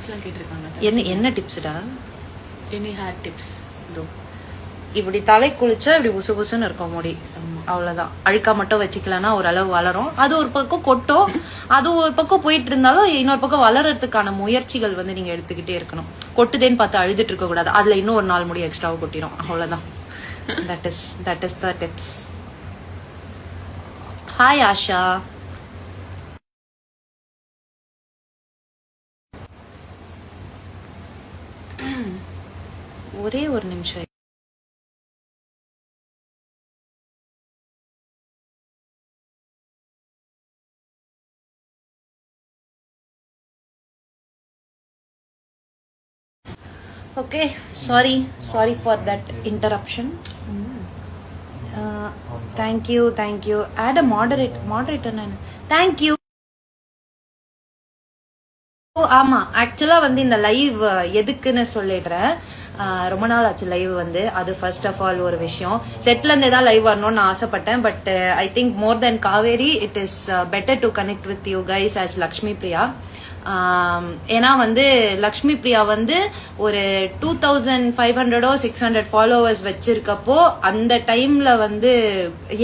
டிப்ஸ்லாம் கேட்டிருக்காங்க. என்ன டிப்ஸ்டா? Any hair tips. இப்படி தலை குளிச்சா இப்படி புசு புசுன்னு இருக்கும் முடி, அவ்வளவுதான். அழுக்கா மட்டும் வச்சுக்கலன்னா ஓரளவு வளரும். அது ஒரு பக்கம் கொட்டும், அது ஒரு பக்கம் போயிட்டு இருந்தாலும் இன்னொரு பக்கம் வளர்றதுக்கான முயற்சிகள் வந்து நீங்க எடுத்துக்கிட்டே இருக்கணும். கொட்டுதேன்னு பார்த்து அழுதுட்டு இருக்க கூடாது. அதுல இன்னும் ஒரு 4 முடி எக்ஸ்ட்ராவும் கொட்டிடும், அவ்வளவுதான். that is the tips. Hi Asha. ஒரே ஒரு நிமிஷம். Okay, sorry for that interruption. Thank you. Add a moderator. Thank you. ஆமா, ஆக்சுவலா வந்து இந்த லைவ் எதுக்குன்னு சொல்லிடுறேன். ரொம்ப நாள் ஆச்சு லைவ் வந்து. அது ஃபர்ஸ்ட் ஆஃப் ஆல் ஒரு விஷயம். செட்ல இருந்து தான் லைவ் வரணும்னு நான் ஆசைப்பட்டேன். But I think more then Kaveri it is better to connect with you guys as Lakshmi Priya. ஏன்னா வந்து லக்ஷ்மி பிரியா வந்து ஒரு 2500 600 ஃபாலோவர்ஸ் வச்சிருக்கப்போ அந்த டைம்ல வந்து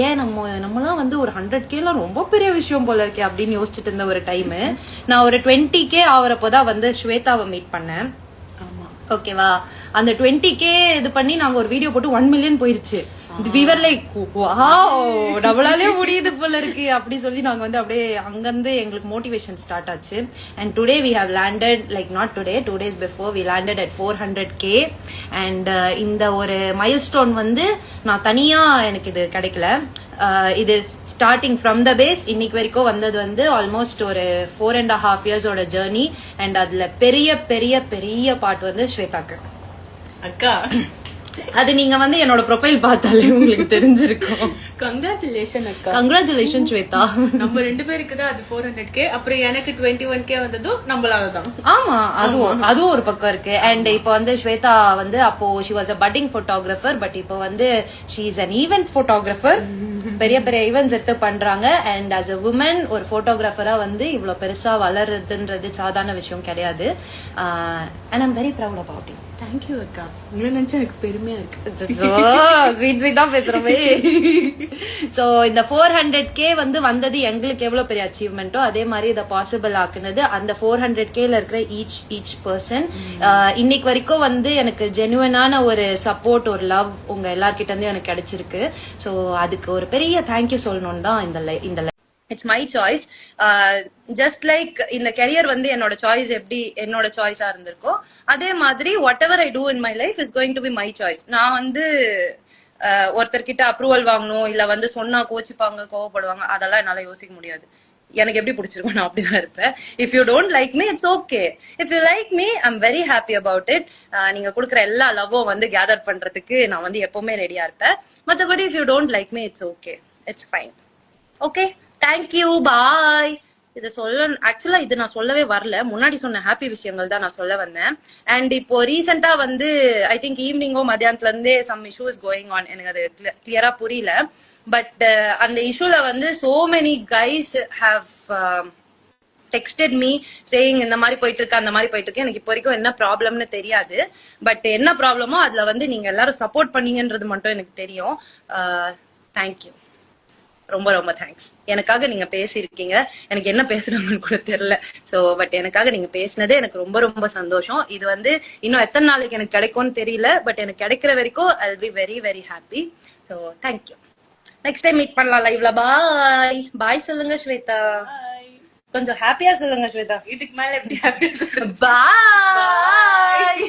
ஏன் நம்மலாம் வந்து ஒரு 100K ரொம்ப பெரிய விஷயம் போல இருக்கே அப்படின்னு யோசிச்சுட்டு இருந்த ஒரு டைம். நான் ஒரு 20K ஆவறப்போதான் வந்து ஸ்வேதாவை மீட் பண்ணேன். ஓகேவா, அந்த 20K இது பண்ணி நாங்க ஒரு வீடியோ போட்டு 1 million போயிருச்சு. we were like wow, டபுளாலே முடியுது போல இருக்கு அப்படி சொல்லி நாங்க வந்து அப்படியே அங்கிருந்து எங்களுக்கு மோட்டிவேஷன் ஸ்டார்ட் ஆச்சு. and today we have landed, like not today, 2 days before we landed at 400K. and இந்த ஒரு மைல்ஸ்டோன் வந்து நான் தனியா எனக்கு இது கிடைக்கல. இது ஸ்டார்டிங் ஃப்ரம் த பேஸ் இன்னைக்கு வரைக்கும் வந்தது வந்து ஆல்மோஸ்ட் ஒரு 4.5 years ஓட ஜேர்னி. அண்ட் அதுல பெரிய பெரிய பெரிய பார்ட் வந்து ஸ்வேதாக்கு. அக்கா, அது நீங்க வந்து என்னோட ப்ரொஃபைல் பார்த்தாலே உங்களுக்கு தெரிஞ்சிருக்கும். கங்க்ராச்சுலேஷன் அக்கா. கங்க்ராச்சுலேஷன் ஸ்வேதா. நம்ம 2 பேருக்கு தான் அது 400K. அப்புறம் எனக்கு 21K வந்ததும் நம்மளாலதான். ஆமா, அதுவும் ஒரு பக்கம் இருக்கு. அண்ட் இப்போ வந்து ஸ்வேதா வந்து அப்போ she was a budding photographer. But இப்போ வந்து she is an event photographer. பெரிய பெரிய ஈவென்ட்ஸ் எடுத்து பண்றாங்க. அண்ட் ஆஸ் அ உமன் ஒரு போட்டோகிராஃபரா வந்து இவ்வளவு பெருசா வளருதுன்றது சாதாரண விஷயம் கிடையாது. And I'm very proud about it. Thank you அக்கா. உங்களை நினைச்சா எனக்கு பெருமையா இருக்கு. ஸ்வீட்டா பேசுறோமே. சோ இந்த 400K வந்து வந்தது எங்களுக்கு எவ்வளவு பெரிய அச்சீவ்மெண்டோ அதே மாதிரி இதை பாசிபிள் ஆக்குனது அந்த 400Kல இருக்கிற ஈச் பர்சன். இன்னைக்கு வரைக்கும் வந்து எனக்கு ஜெனுவனான ஒரு சப்போர்ட், ஒரு லவ் உங்க எல்லார்கிட்ட இருந்தும் எனக்கு கிடைச்சிருக்கு. சோ அதுக்கு ஒரு பெரிய தேங்க்யூ சொல்லணும்னு தான் இந்த it's my choice. Just like இந்த கெரியர் வந்து என்னோட சாய்ஸ் எப்படி என்னோட சாய்ஸா இருந்திருக்கோ அதே மாதிரி whatever I do in my life is going to be my choice. நான் வந்து ஒருத்தர்கிட்ட அப்ரூவல் வாங்கணும், இல்ல வந்து சொன்னா கோச்சிப்பாங்க, கோவப்படுவாங்க, அதெல்லாம் என்னால யோசிக்க முடியாது. எனக்கு எப்படி பிடிச்சிருக்கோம் நான் அப்படிதான் இருப்பேன். If you don't like me it's okay. If you like me I am very happy about it. நீங்க கொடுக்குற எல்லா லவ்வும் வந்து கேதர் பண்றதுக்கு நான் வந்து எப்பவுமே ரெடியா இருப்பேன். மற்றபடி if you don't like me it's okay, it's fine. Okay, thank you, bye. இதை ஆக்சுவலா இது நான் சொல்லவே வரல, முன்னாடி சொன்ன ஹாப்பி விஷயங்கள் தான் நான் சொல்ல வந்தேன். அண்ட் இப்போ ரீசெண்டா வந்து ஐ திங்க் ஈவினிங்கோ மத்தியானத்துல இருந்தே சம் இஷ்யூஸ் கோயிங் ஆன். எனக்கு அது கிளியரா புரியல. பட் அந்த இஷ்யூல வந்து so many guys have texted me saying இந்த மாதிரி போயிட்டு இருக்கு அந்த மாதிரி போயிட்டு இருக்கு. எனக்கு இப்போ வரைக்கும் என்ன ப்ராப்ளம்னு தெரியாது. பட் என்ன ப்ராப்ளமோ அதுல வந்து நீங்க எல்லாரும் சப்போர்ட் பண்ணீங்கன்றது மட்டும் எனக்கு தெரியும். தேங்க்யூ, ரொம்ப ரொம்ப தேங்க்ஸ். எனக்காக நீங்க பேசியிருக்கீங்க. எனக்கு என்ன பேசுறாங்கன்னு கூட தெரியல. சோ பட் எனக்காக நீங்க பேசினதே எனக்கு ரொம்ப ரொம்ப சந்தோஷம். இது வந்து இன்னும் எத்தனை நாளைக்கு எனக்கு கிடைக்கும்னு தெரியல. பட் எனக்கு கிடைக்கிற வரைக்கும் I will be very very happy. So thank you. Next time meet பண்ணலாம் லைவ்ல. பாய். பாய் சொல்லுங்க ஸ்வேதா. கொஞ்சம் ஹாப்பியா சொல்லுங்க ஸ்வேதா. இதுக்கு மேல எப்படி ஹாப்பியா? பாய்.